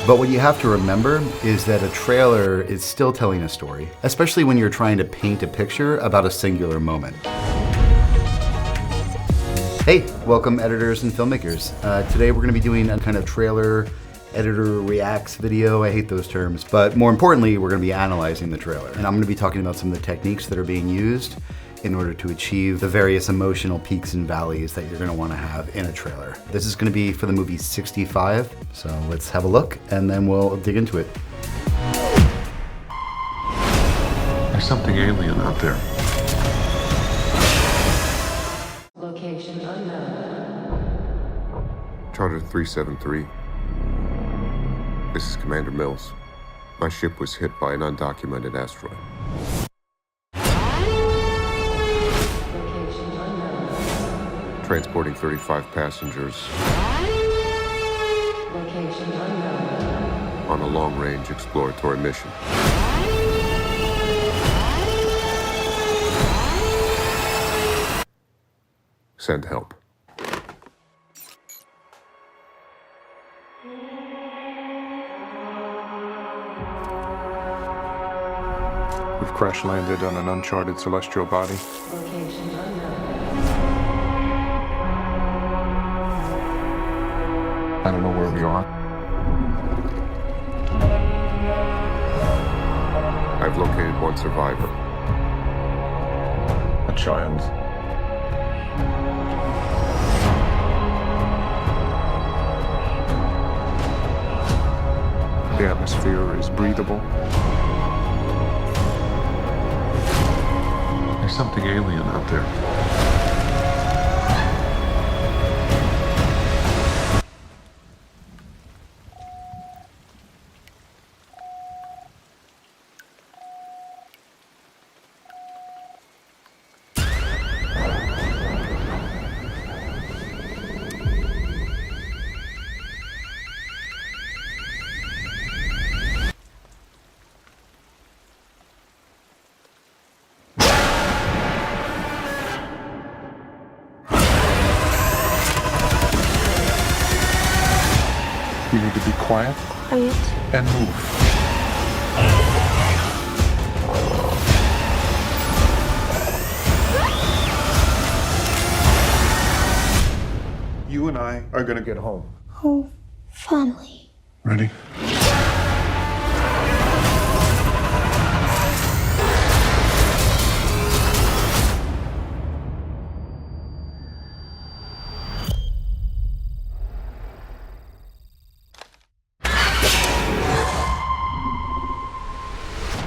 But what you have to remember is that a trailer is still telling a story, especially when you're trying to paint a picture about a singular moment. Hey, welcome editors and filmmakers. Today we're going to be doing a kind of trailer editor reacts video. I hate those terms, but more importantly, we're going to be analyzing the trailer. And I'm going to be talking about some of the techniques that are being used in order to achieve the various emotional peaks and valleys that you're going to want to have in a trailer. This is going to be for the movie 65, so let's have a look and then we'll dig into it. There's something alien out there. Location unknown. Charter 373. This is Commander Mills. My ship was hit by an undocumented asteroid. Location unknown. Transporting 35 passengers Location unknown. on a long-range exploratory mission. Send help. We've crash-landed on an uncharted celestial body. Location unknown. I don't know where we are. I've located one survivor. A child. The atmosphere is breathable. There's something alien out there. You need to be quiet and move. You and I are gonna get home. Oh, finally. Ready?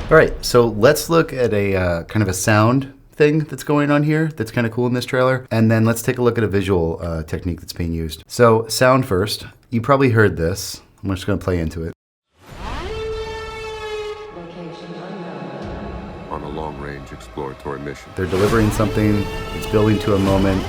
All right, so let's look at a kind of a sound thing that's going on here that's kind of cool in this trailer. And then let's take a look at a visual technique that's being used. So sound first. You probably heard this. I'm just going to play into it. Location unknown. On a long-range exploratory mission. They're delivering something. It's building to a moment.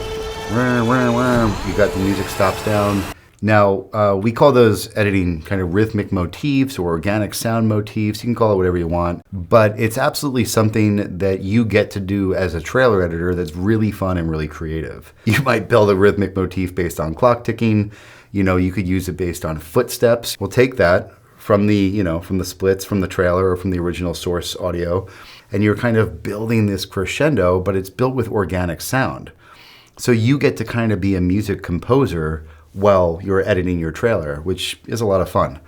You got the music stops down. Now, we call those editing kind of rhythmic motifs or organic sound motifs. You can call it whatever you want, but it's absolutely something that you get to do as a trailer editor that's really fun and really creative. You might build a rhythmic motif based on clock ticking. You know, you could use it based on footsteps. We'll take that from the, from the splits, from the trailer or from the original source audio, and you're kind of building this crescendo, but it's built with organic sound. So you get to kind of be a music composer while you're editing your trailer, which is a lot of fun.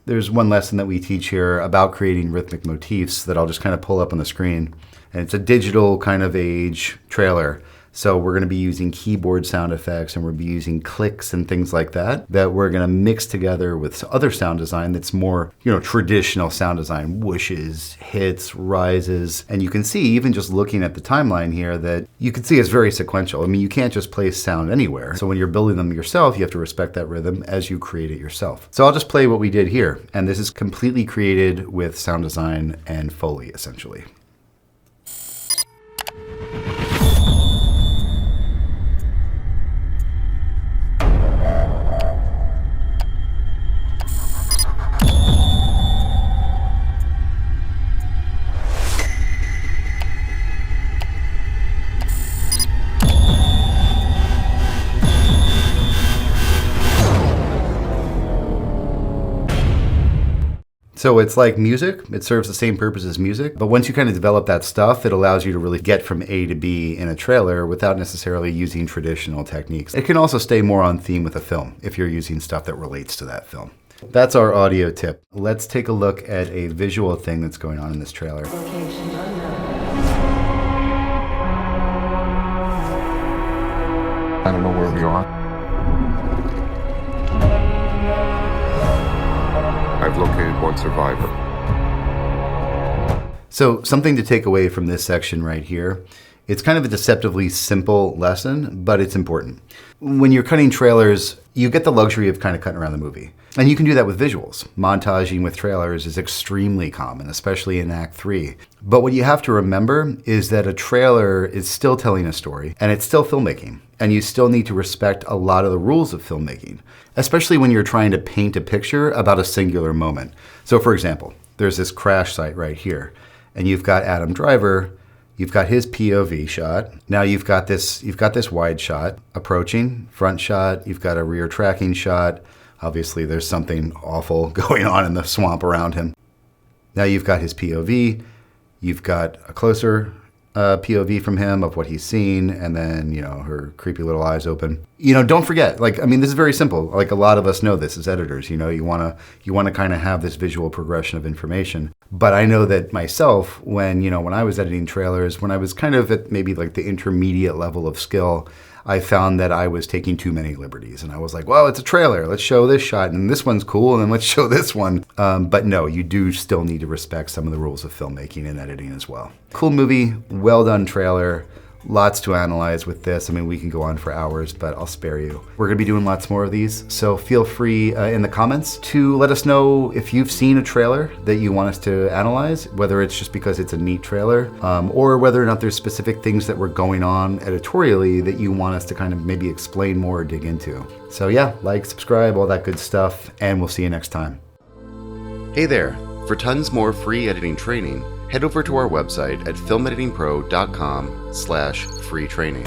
There's one lesson that we teach here about creating rhythmic motifs that I'll just kind of pull up on the screen. And it's a digital kind of age trailer. So we're going to be using keyboard sound effects and we'll be using clicks and things like that we're going to mix together with other sound design that's more, traditional sound design, whooshes, hits, rises. And you can see, even just looking at the timeline here, that you can see it's very sequential. I mean, you can't just place sound anywhere. So when you're building them yourself, you have to respect that rhythm as you create it yourself. So I'll just play what we did here. And this is completely created with sound design and Foley, essentially. So it's like music. It serves the same purpose as music. But once you kind of develop that stuff, it allows you to really get from A to B in a trailer without necessarily using traditional techniques. It can also stay more on theme with a film if you're using stuff that relates to that film. That's our audio tip. Let's take a look at a visual thing that's going on in this trailer. Location unknown. I don't know where we are. I've located one survivor. So something to take away from this section right here, it's kind of a deceptively simple lesson, but it's important. When you're cutting trailers, you get the luxury of kind of cutting around the movie. And you can do that with visuals. Montaging with trailers is extremely common, especially in Act 3. But what you have to remember is that a trailer is still telling a story, and it's still filmmaking. And you still need to respect a lot of the rules of filmmaking, especially when you're trying to paint a picture about a singular moment. So for example, there's this crash site right here, and you've got Adam Driver, you've got his POV shot. Now you've got this wide shot approaching, front shot, you've got a rear tracking shot. Obviously there's something awful going on in the swamp around him. Now you've got his POV, you've got a closer POV from him of what he's seen, and then, her creepy little eyes open. Don't forget, this is very simple. Like, a lot of us know this as editors, you want to kind of have this visual progression of information. But I know that myself, when I was editing trailers, when I was kind of at maybe like the intermediate level of skill, I found that I was taking too many liberties. And I was like, well, it's a trailer. Let's show this shot. And this one's cool. And then let's show this one. But no, you do still need to respect some of the rules of filmmaking and editing as well. Cool movie, well done trailer. Lots to analyze with this. We can go on for hours, but I'll spare you. We're gonna be doing lots more of these, so feel free in the comments to let us know if you've seen a trailer that you want us to analyze, whether it's just because it's a neat trailer, or whether or not there's specific things that were going on editorially that you want us to kind of maybe explain more or dig into. So yeah, like, subscribe, all that good stuff, and we'll see you next time. Hey there, for tons more free editing training, head over to our website at filmeditingpro.com/free training.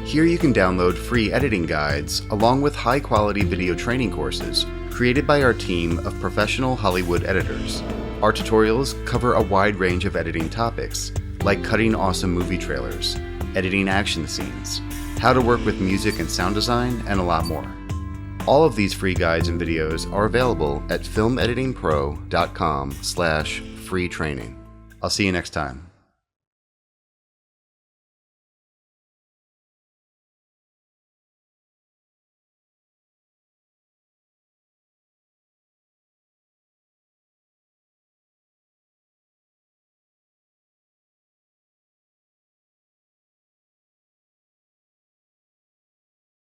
Here you can download free editing guides along with high-quality video training courses created by our team of professional Hollywood editors. Our tutorials cover a wide range of editing topics, like cutting awesome movie trailers, editing action scenes, how to work with music and sound design, and a lot more. All of these free guides and videos are available at filmeditingpro.com/free training. I'll see you next time.